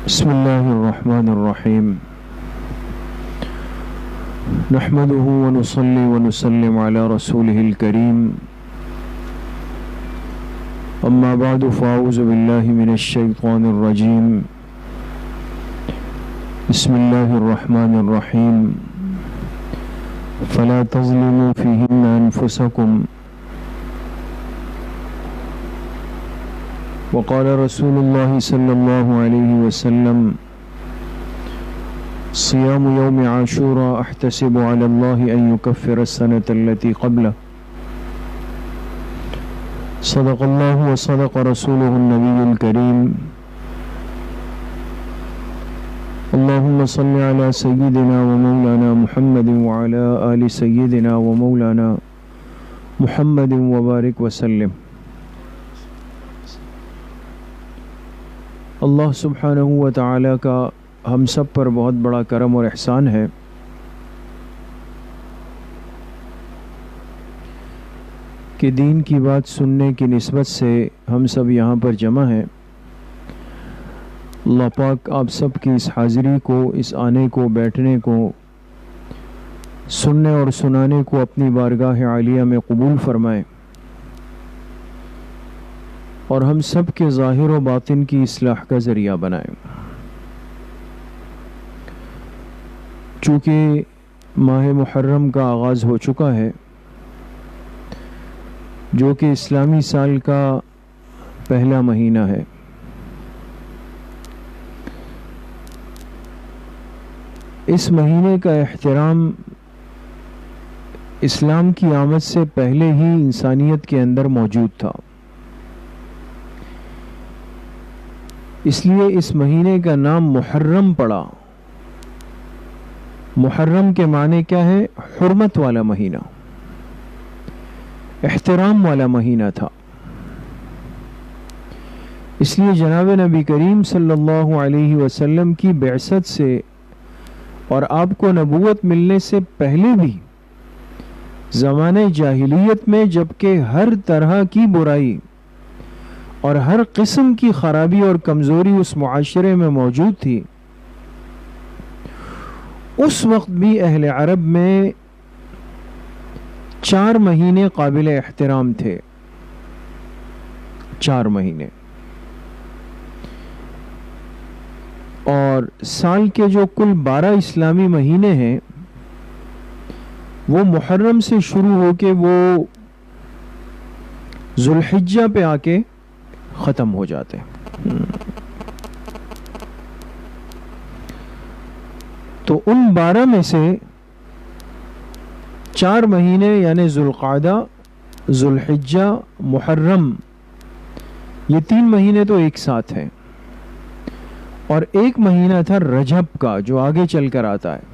بسم الله الرحمن الرحيم نحمده ونصلي ونسلم على رسوله الكريم أما بعد فأعوذ بالله من الشيطان الرجيم بسم الله الرحمن الرحيم فلا تظلموا فيهن أنفسكم وقال رسول الله صلى الله عليه وسلم صيام يوم عاشوراء احتسب على الله أن يكفر السنة التي قبله صدق الله وصدق رسوله النبي الكريم اللهم صل على سيدنا ومولانا محمد وعلى آل سيدنا ومولانا محمد وبارك وسلم. اللہ سبحانہ و تعالی کا ہم سب پر بہت بڑا کرم اور احسان ہے کہ دین کی بات سننے کی نسبت سے ہم سب یہاں پر جمع ہیں. اللہ پاک آپ سب کی اس حاضری کو، اس آنے کو، بیٹھنے کو، سننے اور سنانے کو اپنی بارگاہ عالیہ میں قبول فرمائے اور ہم سب کے ظاہر و باطن کی اصلاح کا ذریعہ بنائیں. چونکہ ماہ محرم کا آغاز ہو چکا ہے، جو کہ اسلامی سال کا پہلا مہینہ ہے. اس مہینے کا احترام اسلام کی آمد سے پہلے ہی انسانیت کے اندر موجود تھا. اس لیے اس مہینے کا نام محرم پڑا. محرم کے معنی کیا ہے؟ حرمت والا مہینہ، احترام والا مہینہ تھا. اس لیے جناب نبی کریم صلی اللہ علیہ وسلم کی بعثت سے اور آپ کو نبوت ملنے سے پہلے بھی زمانہ جاہلیت میں جبکہ ہر طرح کی برائی اور ہر قسم کی خرابی اور کمزوری اس معاشرے میں موجود تھی، اس وقت بھی اہل عرب میں 4 مہینے قابل احترام تھے. 4 مہینے، اور سال کے جو کل 12 اسلامی مہینے ہیں وہ محرم سے شروع ہو کے وہ ذوالحجہ پہ آ کے ختم ہو جاتے ہیں. تو ان 12 میں سے 4 مہینے یعنی ذوالقعدہ، ذوالحجہ، محرم، یہ 3 مہینے تو ایک ساتھ ہیں، اور ایک مہینہ تھا رجب کا جو آگے چل کر آتا ہے.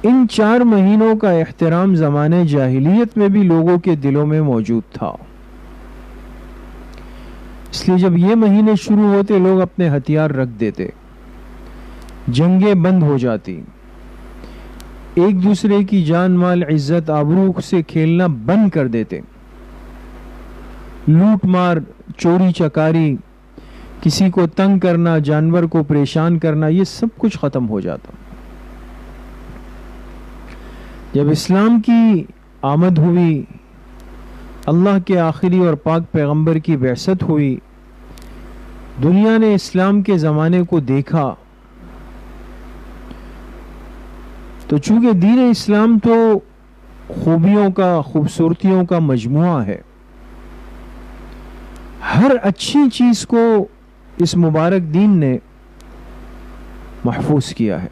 ان 4 مہینوں کا احترام زمانے جاہلیت میں بھی لوگوں کے دلوں میں موجود تھا. اس لیے جب یہ مہینے شروع ہوتے لوگ اپنے ہتھیار رکھ دیتے، جنگیں بند ہو جاتی، ایک دوسرے کی جان مال عزت آبرو سے کھیلنا بند کر دیتے، لوٹ مار، چوری چکاری، کسی کو تنگ کرنا، جانور کو پریشان کرنا، یہ سب کچھ ختم ہو جاتا. جب اسلام کی آمد ہوئی، اللہ کے آخری اور پاک پیغمبر کی بعثت ہوئی، دنیا نے اسلام کے زمانے کو دیکھا، تو چونکہ دین اسلام تو خوبیوں کا، خوبصورتیوں کا مجموعہ ہے، ہر اچھی چیز کو اس مبارک دین نے محفوظ کیا ہے.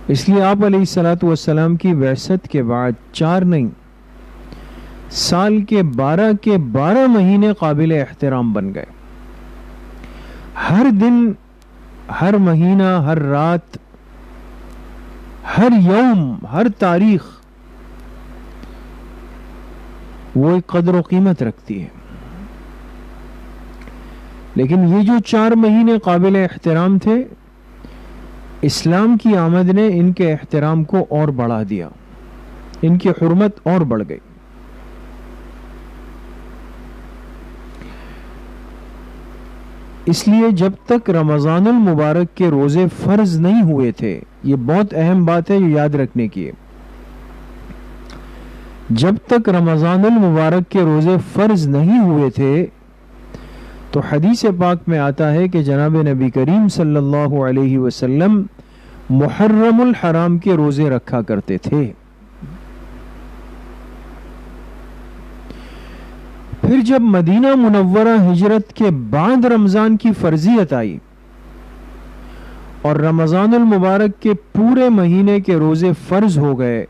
اس لیے آپ علیہ الصلوۃ والسلام کی بعثت کے بعد 4 نہیں، سال کے 12 مہینے قابل احترام بن گئے. ہر دن، ہر مہینہ، ہر رات، ہر یوم، ہر تاریخ وہ ایک قدر و قیمت رکھتی ہے. لیکن یہ جو 4 مہینے قابل احترام تھے، اسلام کی آمد نے ان کے احترام کو اور بڑھا دیا، ان کی حرمت اور بڑھ گئی. اس لیے جب تک رمضان المبارک کے روزے فرض نہیں ہوئے تھے، یہ بہت اہم بات ہے جو یاد رکھنے کی ہے، جب تک رمضان المبارک کے روزے فرض نہیں ہوئے تھے تو حدیث پاک میں آتا ہے کہ جناب نبی کریم صلی اللہ علیہ وسلم محرم الحرام کے روزے رکھا کرتے تھے۔ پھر جب مدینہ منورہ ہجرت کے بعد رمضان کی فرضیت آئی اور رمضان المبارک کے پورے مہینے کے روزے فرض ہو گئے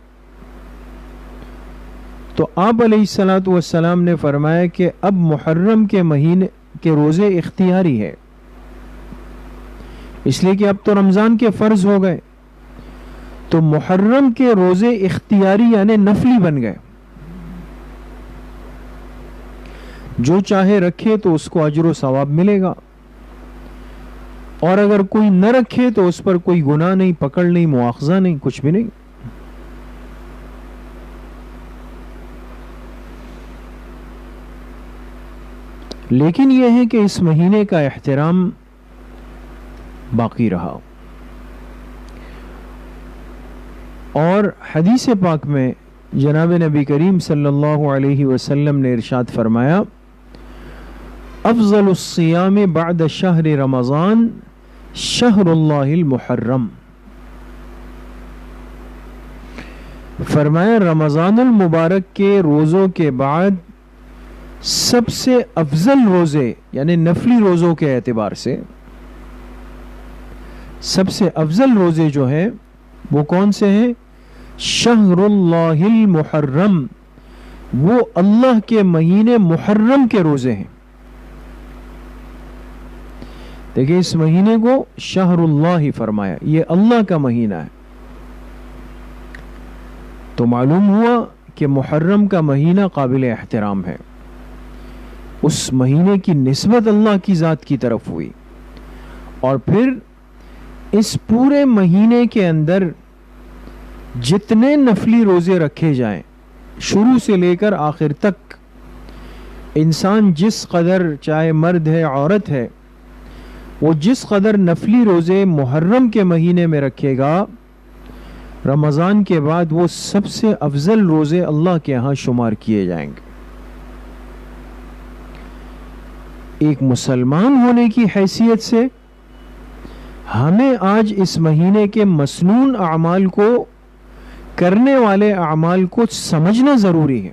تو آپ علیہ الصلوۃ والسلام نے فرمایا کہ اب محرم کے مہینے کے روزے اختیاری ہے، اس لیے کہ اب تو رمضان کے فرض ہو گئے، تو محرم کے روزے اختیاری یعنی نفلی بن گئے، جو چاہے رکھے تو اس کو اجر و ثواب ملے گا، اور اگر کوئی نہ رکھے تو اس پر کوئی گناہ نہیں، پکڑ نہیں، مواخذہ نہیں، کچھ بھی نہیں۔ لیکن یہ ہے کہ اس مہینے کا احترام باقی رہا، اور حدیث پاک میں جناب نبی کریم صلی اللہ علیہ وسلم نے ارشاد فرمایا، افضل الصیام بعد شہر رمضان شہر اللہ المحرم، فرمایا رمضان المبارک کے روزوں کے بعد سب سے افضل روزے یعنی نفلی روزوں کے اعتبار سے سب سے افضل روزے جو ہیں وہ کون سے ہیں؟ شہر اللہ المحرم، وہ اللہ کے مہینے محرم کے روزے ہیں۔ دیکھیں اس مہینے کو شہر اللہ فرمایا، یہ اللہ کا مہینہ ہے، تو معلوم ہوا کہ محرم کا مہینہ قابل احترام ہے، اس مہینے کی نسبت اللہ کی ذات کی طرف ہوئی، اور پھر اس پورے مہینے کے اندر جتنے نفلی روزے رکھے جائیں شروع سے لے کر آخر تک، انسان جس قدر چاہے مرد ہے عورت ہے وہ جس قدر نفلی روزے محرم کے مہینے میں رکھے گا، رمضان کے بعد وہ سب سے افضل روزے اللہ کے ہاں شمار کیے جائیں گے۔ ایک مسلمان ہونے کی حیثیت سے ہمیں آج اس مہینے کے مسنون اعمال کو، کرنے والے اعمال کو سمجھنا ضروری ہے،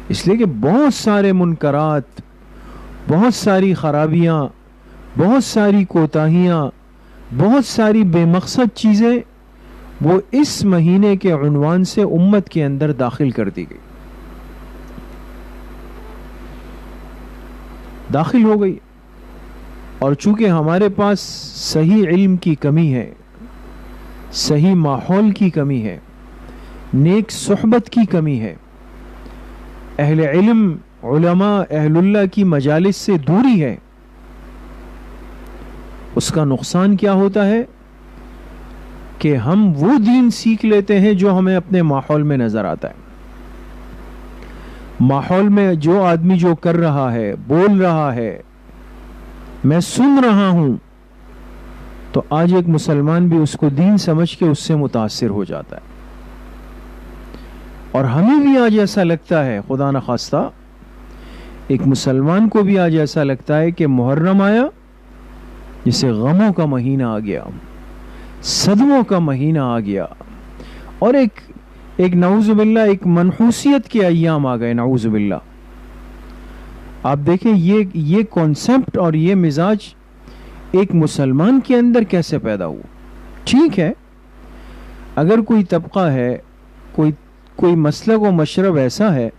اس لیے کہ بہت سارے منکرات، بہت ساری خرابیاں، بہت ساری کوتاہیاں، بہت ساری بے مقصد چیزیں وہ اس مہینے کے عنوان سے امت کے اندر داخل کر دی گئی، داخل ہو گئی، اور چونکہ ہمارے پاس صحیح علم کی کمی ہے، صحیح ماحول کی کمی ہے، نیک صحبت کی کمی ہے، اہل علم، علماء، اہل اللہ کی مجالس سے دوری ہے، اس کا نقصان کیا ہوتا ہے کہ ہم وہ دین سیکھ لیتے ہیں جو ہمیں اپنے ماحول میں نظر آتا ہے، ماحول میں جو آدمی جو کر رہا ہے، بول رہا ہے، میں سن رہا ہوں، تو آج ایک مسلمان بھی اس کو دین سمجھ کے اس سے متاثر ہو جاتا ہے، اور ہمیں بھی آج ایسا لگتا ہے، خدا نخواستہ ایک مسلمان کو بھی آج ایسا لگتا ہے کہ محرم آیا جسے غموں کا مہینہ آ گیا، صدموں کا مہینہ آ گیا، اور ایک نعوذ باللہ ایک منحوسیت کے ایام آ گئے، نعوذ باللہ۔ آپ دیکھیں یہ کانسیپٹ اور یہ مزاج ایک مسلمان کے اندر کیسے پیدا ہوا؟ ٹھیک ہے، اگر کوئی طبقہ ہے، کوئی مسلک و مشرب ایسا ہے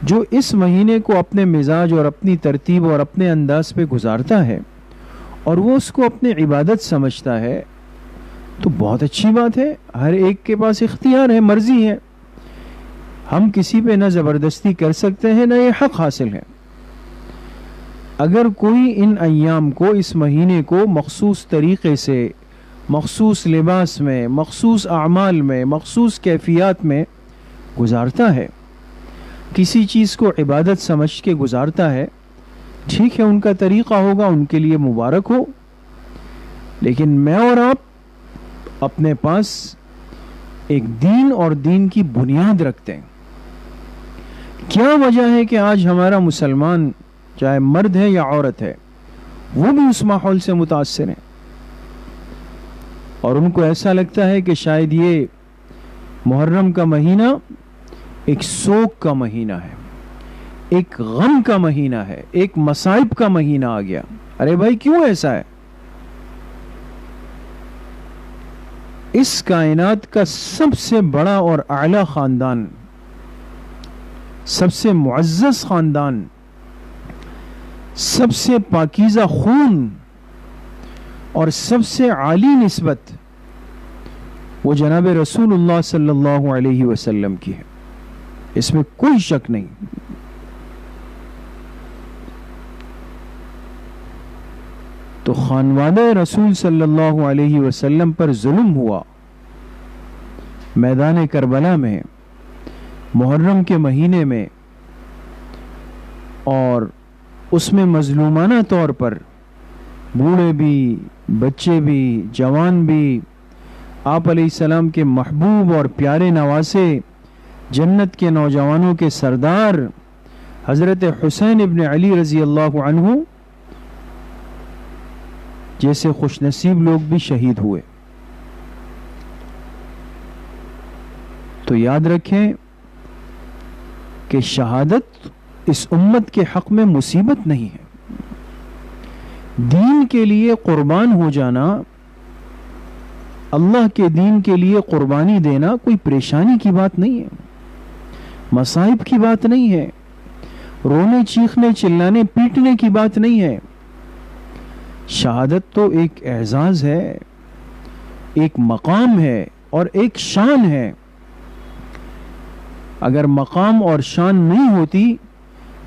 جو اس مہینے کو اپنے مزاج اور اپنی ترتیب اور اپنے انداز پہ گزارتا ہے اور وہ اس کو اپنی عبادت سمجھتا ہے، تو بہت اچھی بات ہے، ہر ایک کے پاس اختیار ہے، مرضی ہے، ہم کسی پہ نہ زبردستی کر سکتے ہیں نہ یہ حق حاصل ہے۔ اگر کوئی ان ایام کو، اس مہینے کو مخصوص طریقے سے، مخصوص لباس میں، مخصوص اعمال میں، مخصوص کیفیات میں گزارتا ہے، کسی چیز کو عبادت سمجھ کے گزارتا ہے، ٹھیک ہے ان کا طریقہ ہوگا، ان کے لیے مبارک ہو، لیکن میں اور آپ اپنے پاس ایک دین اور دین کی بنیاد رکھتے ہیں۔ کیا وجہ ہے کہ آج ہمارا مسلمان چاہے مرد ہے یا عورت ہے وہ بھی اس ماحول سے متاثر ہیں، اور ان کو ایسا لگتا ہے کہ شاید یہ محرم کا مہینہ ایک سوگ کا مہینہ ہے، ایک غم کا مہینہ ہے، ایک مصائب کا مہینہ آ گیا۔ ارے بھائی کیوں ایسا ہے؟ اس کائنات کا سب سے بڑا اور اعلی خاندان، سب سے معزز خاندان، سب سے پاکیزہ خون اور سب سے عالی نسبت وہ جناب رسول اللہ صلی اللہ علیہ وسلم کی ہے، اس میں کوئی شک نہیں۔ تو خانوادہ رسول صلی اللہ علیہ وسلم پر ظلم ہوا میدان کربلا میں، محرم کے مہینے میں، اور اس میں مظلومانہ طور پر بوڑھے بھی، بچے بھی، جوان بھی، آپ علیہ السلام کے محبوب اور پیارے نواسے، جنت کے نوجوانوں کے سردار حضرت حسین ابن علی رضی اللہ عنہ جیسے خوش نصیب لوگ بھی شہید ہوئے۔ تو یاد رکھیں کہ شہادت اس امت کے حق میں مصیبت نہیں ہے۔ دین کے لیے قربان ہو جانا، اللہ کے دین کے لیے قربانی دینا کوئی پریشانی کی بات نہیں ہے، مصائب کی بات نہیں ہے، رونے چیخنے چلانے پیٹنے کی بات نہیں ہے۔ شہادت تو ایک اعزاز ہے، ایک مقام ہے اور ایک شان ہے۔ اگر مقام اور شان نہیں ہوتی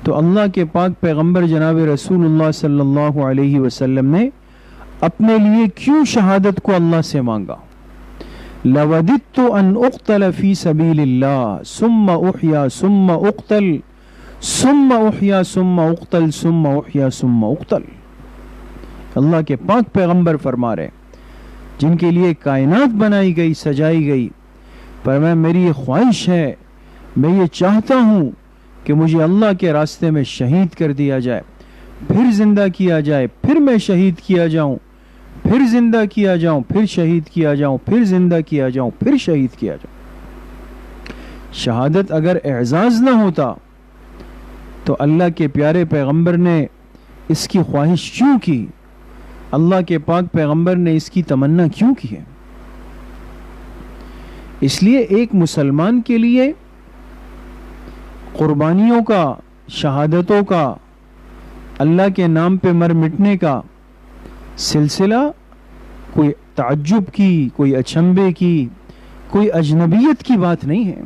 تو اللہ کے پاک پیغمبر جناب رسول اللہ صلی اللہ علیہ وسلم نے اپنے لیے کیوں شہادت کو اللہ سے مانگا؟ لَوَدِدْتُ أَنْ أُقْتَلَ فِي سَبِيلِ اللَّهِ ثُمَّ أُحْيَا ثُمَّ أُقْتَلْ ثُمَّ أُحْيَا ثُمَّ أُقْتَلْ ثُمَّ أُحْيَا ثُمَّ أُقْتَلْ۔ اللہ کے پاک پیغمبر فرما رہے جن کے لیے کائنات بنائی گئی، سجائی گئی، پر میری یہ خواہش ہے، میں یہ چاہتا ہوں کہ مجھے اللہ کے راستے میں شہید کر دیا جائے، پھر زندہ کیا جائے، پھر میں شہید کیا جاؤں، پھر زندہ کیا جاؤں، پھر شہید کیا جاؤں، پھر زندہ کیا جاؤں، پھر شہید کیا جاؤں۔ شہادت اگر اعزاز نہ ہوتا تو اللہ کے پیارے پیغمبر نے اس کی خواہش کیوں کی؟ اللہ کے پاک پیغمبر نے اس کی تمنا کیوں کی ہے؟ اس لیے ایک مسلمان کے لیے قربانیوں کا، شہادتوں کا، اللہ کے نام پہ مر مٹنے کا سلسلہ کوئی تعجب کی، کوئی اچنبے کی، کوئی اجنبیت کی بات نہیں ہے۔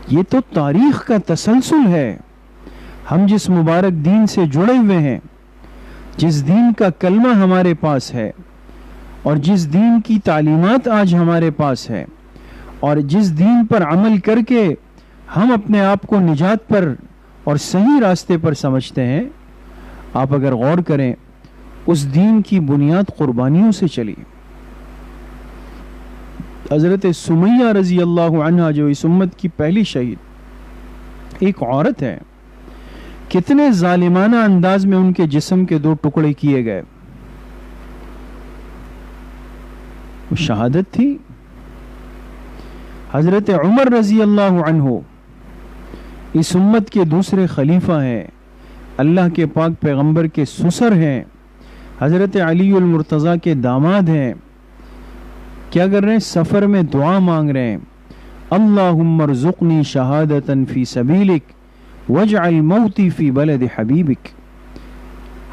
یہ تو تاریخ کا تسلسل ہے۔ ہم جس مبارک دین سے جڑے ہوئے ہیں، جس دین کا کلمہ ہمارے پاس ہے، اور جس دین کی تعلیمات آج ہمارے پاس ہے، اور جس دین پر عمل کر کے ہم اپنے آپ کو نجات پر اور صحیح راستے پر سمجھتے ہیں، آپ اگر غور کریں اس دین کی بنیاد قربانیوں سے چلی۔ حضرت سمیہ رضی اللہ عنہا جو اس امت کی پہلی شہید ایک عورت ہے، کتنے ظالمانہ انداز میں ان کے جسم کے 2 ٹکڑے کیے گئے، وہ شہادت تھی۔ حضرت عمر رضی اللہ عنہ اس امت کے دوسرے خلیفہ ہیں، اللہ کے پاک پیغمبر کے سسر ہیں، حضرت علی المرتضی کے داماد ہیں۔ کیا کر رہے ہیں؟ سفر میں دعا مانگ رہے ہیں، اللہم ارزقنی شہادتا فی سبیلک واجعل موتی فی بلد حبیبک۔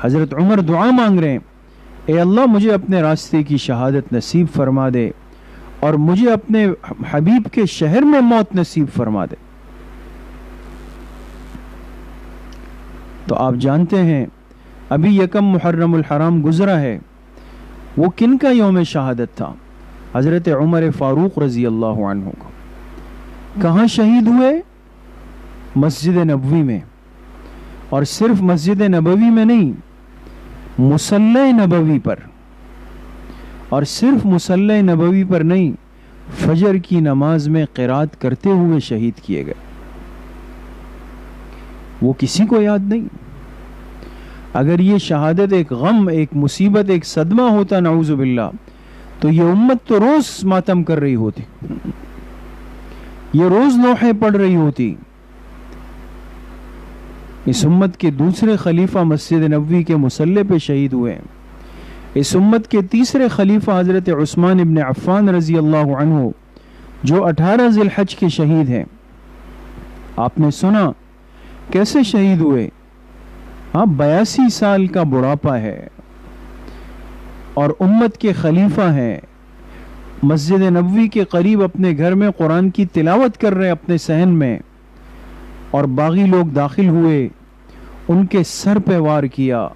حضرت عمر دعا مانگ رہے ہیں، اے اللہ مجھے اپنے راستے کی شہادت نصیب فرما دے اور مجھے اپنے حبیب کے شہر میں موت نصیب فرما دے۔ تو آپ جانتے ہیں ابھی 1 محرم الحرام گزرا ہے، وہ کن کا یوم شہادت تھا؟ حضرت عمر فاروق رضی اللہ عنہ کو۔ کہاں شہید ہوئے؟ مسجد نبوی میں، اور صرف مسجد نبوی میں نہیں، مصلی نبوی پر، اور صرف مصلی نبوی پر نہیں، فجر کی نماز میں قرات کرتے ہوئے شہید کیے گئے. وہ کسی کو یاد نہیں. اگر یہ شہادت ایک غم، ایک مصیبت، ایک صدمہ ہوتا نعوذ باللہ، تو یہ امت تو روز ماتم کر رہی ہوتی، یہ روز نوحے پڑھ رہی ہوتی. اس امت کے دوسرے خلیفہ مسجد نبوی کے مصلی پہ شہید ہوئے. اس امت کے تیسرے خلیفہ حضرت عثمان ابن عفان رضی اللہ عنہ، جو 18 ذی الحج کے شہید ہیں. آپ نے سنا کیسے شہید ہوئے؟ 82 سال کا بڑھاپا ہے اور امت کے خلیفہ ہیں، مسجد نبوی کے قریب اپنے گھر میں قرآن کی تلاوت کر رہے اپنے صحن میں، اور باغی لوگ داخل ہوئے، ان کے سر پہ وار کیا،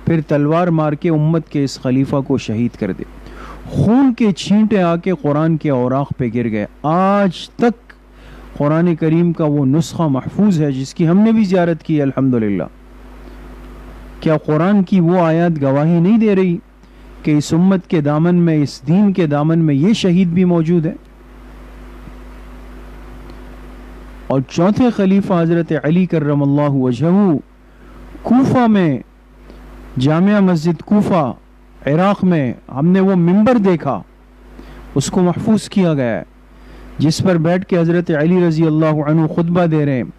پھر تلوار مار کے امت کے اس خلیفہ کو شہید کر دے. خون کے چھینٹے آ کے قرآن کے اوراق پہ گر گئے. آج تک قرآن کریم کا وہ نسخہ محفوظ ہے جس کی ہم نے بھی زیارت کی الحمدللہ. کیا قرآن کی وہ آیات گواہی نہیں دے رہی کہ اس امت کے دامن میں، اس دین کے دامن میں یہ شہید بھی موجود ہے؟ اور چوتھے خلیفہ حضرت علی کرم اللہ وجہہ، کوفہ میں، جامعہ مسجد کوفہ عراق میں ہم نے وہ منبر دیکھا، اس کو محفوظ کیا گیا ہے، جس پر بیٹھ کے حضرت علی رضی اللہ عنہ خطبہ دے رہے ہیں،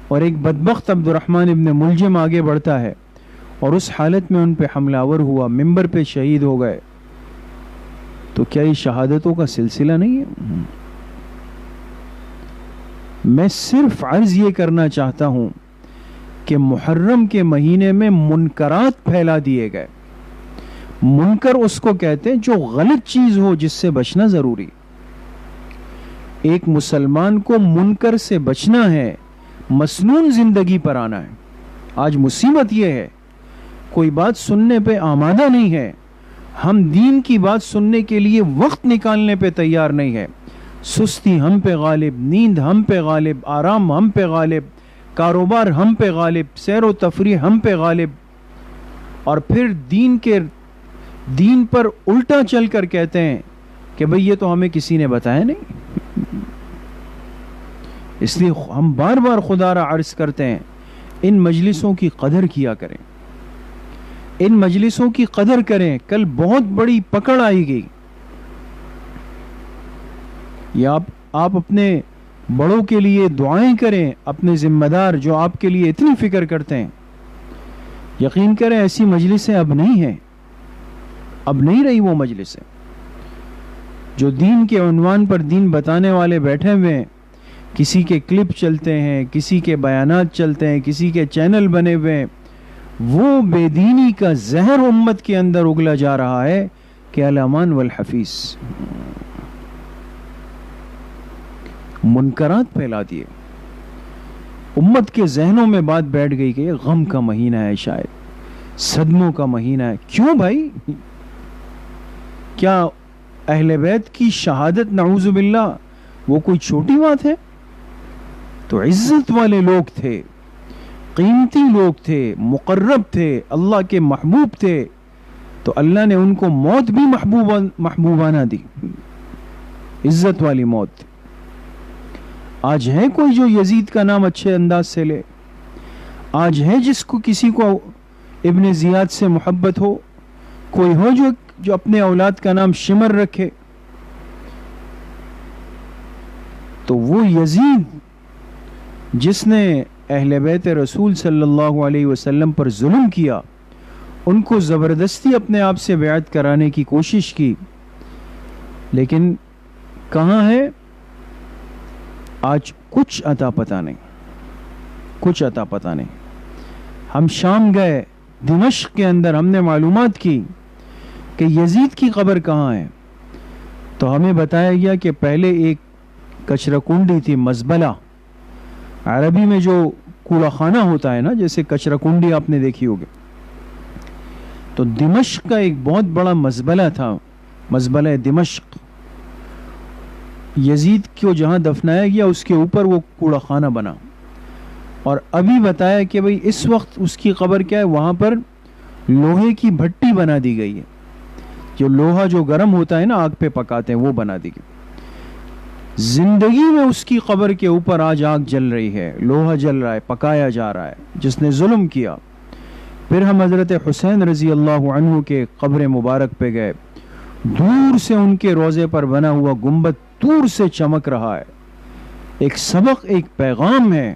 اور ایک بدبخت عبد الرحمن ابن ملجم آگے بڑھتا ہے، اور اس حالت میں ان پہ حملہ آور ہوا، منبر پہ شہید ہو گئے. تو کیا یہ شہادتوں کا سلسلہ نہیں ہے؟ میں صرف عرض یہ کرنا چاہتا ہوں کہ محرم کے مہینے میں منکرات پھیلا دیے گئے. منکر اس کو کہتے ہیں جو غلط چیز ہو، جس سے بچنا ضروری. ایک مسلمان کو منکر سے بچنا ہے، مسنون زندگی پر آنا ہے. آج مصیبت یہ ہے، کوئی بات سننے پہ آمادہ نہیں ہے. ہم دین کی بات سننے کے لیے وقت نکالنے پہ تیار نہیں ہے. سستی ہم پہ غالب، نیند ہم پہ غالب، آرام ہم پہ غالب، کاروبار ہم پہ غالب، سیر و تفریح ہم پہ غالب، اور پھر دین پر الٹا چل کر کہتے ہیں کہ بھئی یہ تو ہمیں کسی نے بتایا نہیں. اس لیے ہم بار بار خدا را عرض کرتے ہیں، ان مجلسوں کی قدر کیا کریں، ان مجلسوں کی قدر کریں. کل بہت بڑی پکڑ آئی گئی. یا آپ اپنے بڑوں کے لیے دعائیں کریں، اپنے ذمہ دار جو آپ کے لیے اتنی فکر کرتے ہیں. یقین کریں ایسی مجلسیں اب نہیں ہیں، اب نہیں رہی وہ مجلسیں. جو دین کے عنوان پر دین بتانے والے بیٹھے ہوئے ہیں، کسی کے کلپ چلتے ہیں، کسی کے بیانات چلتے ہیں، کسی کے چینل بنے ہوئے ہیں، وہ بے دینی کا زہر امت کے اندر اگلا جا رہا ہے کہ الامان والحفیظ. منکرات پھیلا دیے. امت کے ذہنوں میں بات بیٹھ گئی کہ یہ غم کا مہینہ ہے، شاید صدموں کا مہینہ ہے. کیوں بھائی؟ کیا اہل بیت کی شہادت نعوذ باللہ وہ کوئی چھوٹی بات ہے؟ تو عزت والے لوگ تھے، قیمتی لوگ تھے، مقرب تھے، اللہ کے محبوب تھے، تو اللہ نے ان کو موت بھی محبوبانہ دی، عزت والی موت. آج ہے کوئی جو یزید کا نام اچھے انداز سے لے؟ آج ہے جس کو کسی کو ابن زیاد سے محبت ہو؟ کوئی ہو جو اپنے اولاد کا نام شمر رکھے؟ تو وہ یزید جس نے اہل بیت رسول صلی اللہ علیہ وسلم پر ظلم کیا، ان کو زبردستی اپنے آپ سے بیعت کرانے کی کوشش کی، لیکن کہاں ہے آج؟ کچھ عطا پتہ نہیں، کچھ عطا پتہ نہیں. ہم شام گئے، دمشق کے اندر ہم نے معلومات کی کہ یزید کی قبر کہاں ہے، تو ہمیں بتایا گیا کہ پہلے ایک کچرا کنڈی تھی، مزبلہ، عربی میں جو کوڑا خانہ ہوتا ہے نا، جیسے کچرا کنڈی آپ نے دیکھی ہوگی، تو دمشق کا ایک بہت بڑا مزبلہ تھا، مزبلہ دمشق. یزید کو جہاں دفنایا گیا اس کے اوپر وہ کوڑا خانہ بنا. اور ابھی بتایا کہ بھئی اس وقت اس کی قبر کیا ہے، وہاں پر لوہے کی بھٹی بنا دی گئی ہے، جو لوہا جو گرم ہوتا ہے نا آگ پہ پکاتے ہیں وہ بنا دی گئی. زندگی میں اس کی قبر کے اوپر آج آگ جل رہی ہے، لوہا جل رہا ہے، پکایا جا رہا ہے، جس نے ظلم کیا. پھر ہم حضرت حسین رضی اللہ عنہ کے قبر مبارک پہ گئے، دور سے ان کے روضے پر بنا ہوا گنبد دور سے چمک رہا ہے. ایک سبق، ایک پیغام ہے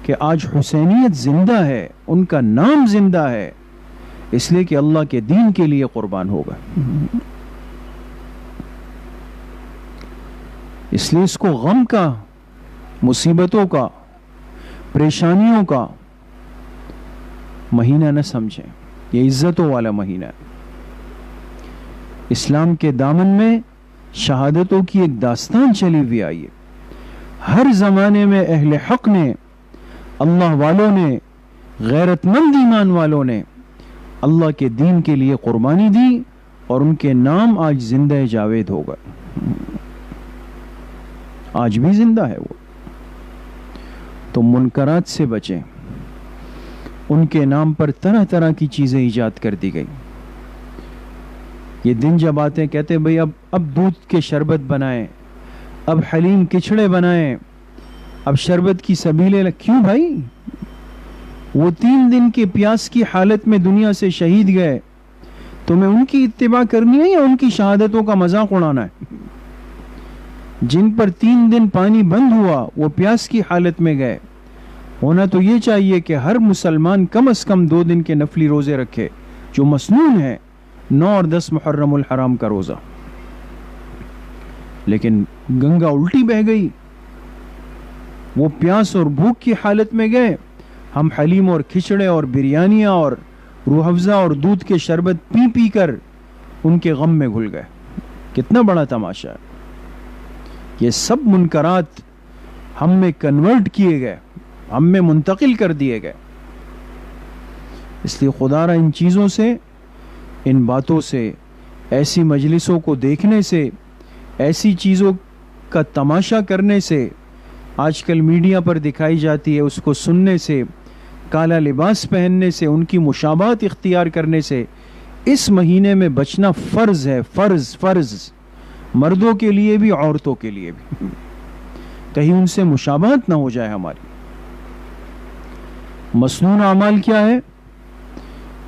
کہ آج حسینیت زندہ ہے، ان کا نام زندہ ہے، اس لیے کہ اللہ کے دین کے لیے قربان ہوگا. اس لیے اس کو غم کا، مصیبتوں کا، پریشانیوں کا مہینہ نہ سمجھیں. یہ عزتوں والا مہینہ ہے. اسلام کے دامن میں شہادتوں کی ایک داستان چلی ہوئی آئی ہے. ہر زمانے میں اہل حق نے، اللہ والوں نے، غیرت مند ایمان والوں نے اللہ کے دین کے لیے قربانی دی، اور ان کے نام آج زندہ جاوید ہوگا. آج بھی زندہ ہے وہ. تو منکرات سے بچیں. ان کے نام پر طرح طرح کی چیزیں ایجاد کر دی گئی. یہ دن جب آتے ہیں کہتے ہیں بھئی اب دودھ کے شربت بنائیں، اب حلیم کچڑے بنائیں، اب شربت کی سبیلیں. کیوں بھائی؟ وہ 3 دن کے پیاس کی حالت میں دنیا سے شہید گئے، تمہیں ان کی اتباع کرنی ہے یا ان کی شہادتوں کا مذاق اڑانا ہے؟ جن پر 3 دن پانی بند ہوا وہ پیاس کی حالت میں گئے. ہونا تو یہ چاہیے کہ ہر مسلمان کم از کم 2 دن کے نفلی روزے رکھے جو مسنون ہے، 9 اور 10 محرم الحرام کا روزہ. لیکن گنگا الٹی بہہ گئی، وہ پیاس اور بھوک کی حالت میں گئے، ہم حلیم اور کھچڑے اور بریانیاں اور روح افزا اور دودھ کے شربت پی پی کر ان کے غم میں گھل گئے. کتنا بڑا تماشا ہے. یہ سب منکرات ہم میں کنورٹ کیے گئے، ہم میں منتقل کر دیے گئے. اس لیے خدا را ان چیزوں سے، ان باتوں سے، ایسی مجلسوں کو دیکھنے سے، ایسی چیزوں کا تماشا کرنے سے، آج کل میڈیا پر دکھائی جاتی ہے اس کو سننے سے، کالا لباس پہننے سے، ان کی مشابہت اختیار کرنے سے، اس مہینے میں بچنا فرض ہے. فرض مردوں کے لیے بھی، عورتوں کے لیے بھی. کہیں ان سے مشابہت نہ ہو جائے ہماری. مسنون اعمال کیا ہے؟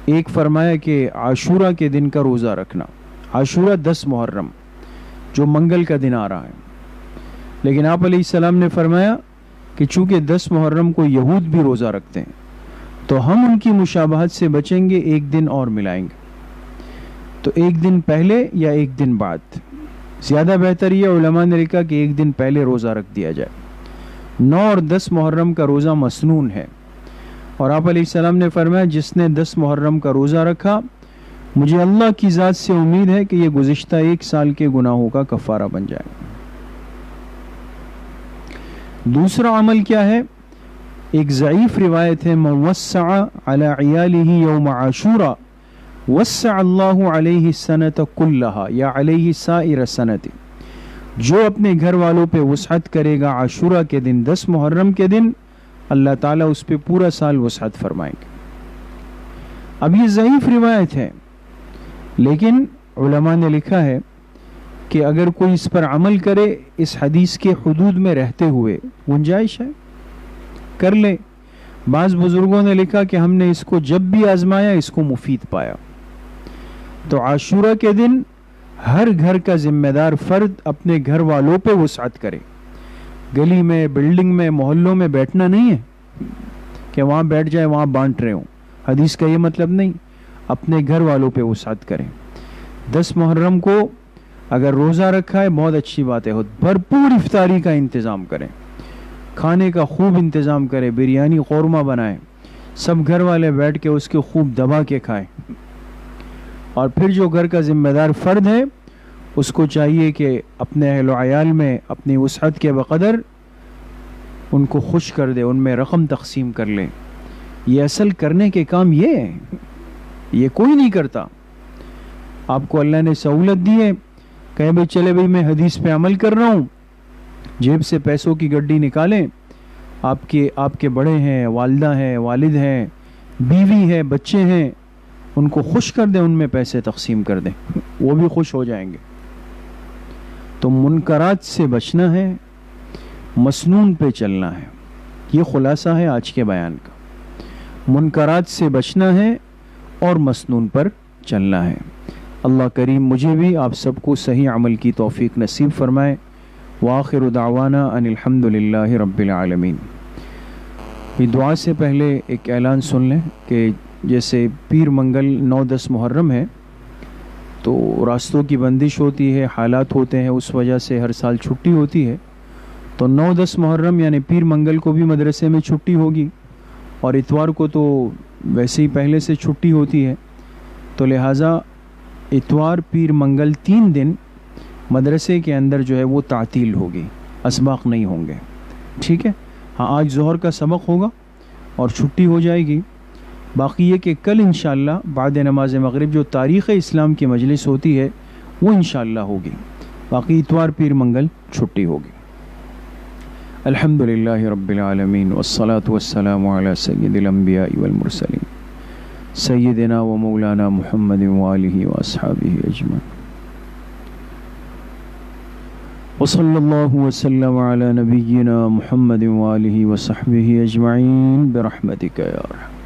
ایک فرمایا کہ عاشورہ کے دن کا روزہ رکھنا. عاشورہ 10 محرم جو منگل کا دن آ رہا ہے. لیکن آپ علیہ السلام نے فرمایا کہ چونکہ 10 محرم کو یہود بھی روزہ رکھتے ہیں تو ہم ان کی مشابہت سے بچیں گے، ایک دن اور ملائیں گے. تو ایک دن پہلے یا ایک دن بعد، زیادہ بہتر یہ علماء نے لکھا کہ ایک دن پہلے روزہ رکھ دیا جائے. 9 اور 10 محرم کا روزہ مسنون ہے. اور آپ علیہ السلام نے فرمایا جس نے 10 محرم کا روزہ رکھا، مجھے اللہ کی ذات سے امید ہے کہ یہ گزشتہ 1 سال کے گناہوں کا کفارہ بن جائے. دوسرا عمل کیا ہے؟ ایک ضعیف روایت ہے، من وسع علی عیالہ یوم عاشورہ وسع اللہ علیہ السنۃ کلہا یا علیہ سائر السنۃ. جو اپنے گھر والوں پہ وسعت کرے گا عاشورہ کے دن، 10 محرم کے دن، اللہ تعالیٰ اس پہ پورا سال وسعت فرمائیں گے. اب یہ ضعیف روایت ہے، لیکن علماء نے لکھا ہے کہ اگر کوئی اس پر عمل کرے، اس حدیث کے حدود میں رہتے ہوئے، گنجائش ہے، کر لے. بعض بزرگوں نے لکھا کہ ہم نے اس کو جب بھی آزمایا اس کو مفید پایا. تو عاشورہ کے دن ہر گھر کا ذمہ دار فرد اپنے گھر والوں پہ وسعت کرے. گلی میں، بلڈنگ میں، محلوں میں بیٹھنا نہیں ہے کہ وہاں بیٹھ جائے، وہاں بانٹ رہے ہوں. حدیث کا یہ مطلب نہیں. اپنے گھر والوں پہ وسعت کریں. 10 محرم کو اگر روزہ رکھا ہے بہت اچھی بات ہے، بھرپور افطاری کا انتظام کریں، کھانے کا خوب انتظام کریں، بریانی قورمہ بنائیں، سب گھر والے بیٹھ کے اس کے خوب دبا کے کھائیں. اور پھر جو گھر کا ذمہ دار فرد ہے اس کو چاہیے کہ اپنے اہل و عیال میں اپنی وسعت کے بقدر ان کو خوش کر دے، ان میں رقم تقسیم کر لے. یہ اصل کرنے کے کام یہ ہے، یہ کوئی نہیں کرتا. آپ کو اللہ نے سہولت دی ہے، کہے بھئی چلے بھئی میں حدیث پہ عمل کر رہا ہوں، جیب سے پیسوں کی گڈی نکالیں آپ کے بڑے ہیں، والدہ ہیں، والد ہیں، بیوی ہے، بچے ہیں، ان کو خوش کر دیں، ان میں پیسے تقسیم کر دیں، وہ بھی خوش ہو جائیں گے۔ تو منکرات سے بچنا ہے، مسنون پہ چلنا ہے، یہ خلاصہ ہے آج کے بیان کا۔ منکرات سے بچنا ہے اور مسنون پر چلنا ہے۔ اللہ کریم مجھے بھی آپ سب کو صحیح عمل کی توفیق نصیب فرمائے۔ وآخر دعوانا ان الحمد للہ رب العالمین۔ یہ دعا سے پہلے ایک اعلان سن لیں کہ جیسے پیر منگل 9-10 محرم ہے تو راستوں کی بندش ہوتی ہے، حالات ہوتے ہیں، اس وجہ سے ہر سال چھٹی ہوتی ہے۔ تو 9-10 محرم یعنی پیر منگل کو بھی مدرسے میں چھٹی ہوگی، اور اتوار کو تو ویسے ہی پہلے سے چھٹی ہوتی ہے، تو لہٰذا اتوار پیر منگل 3 دن مدرسے کے اندر جو ہے وہ تعطیل ہوگی، اسباق نہیں ہوں گے، ٹھیک ہے؟ ہاں آج ظہر کا سبق ہوگا اور چھٹی ہو جائے گی۔ باقی یہ کہ کل انشاءاللہ بعد نماز مغرب جو تاریخ اسلام کی مجلس ہوتی ہے وہ انشاءاللہ ہوگی، باقی اتوار پیر منگل چھٹی ہوگی۔ الحمدللہ رب العالمین والصلاة والسلام علی سید الانبیاء والمرسلین سیدنا و مولانا محمد وآلہ واصحابہ اجمعین، وصلی اللہ وسلم علی نبینا محمد وآلہ وصحبہ اجمعین برحمتک یا ارحم۔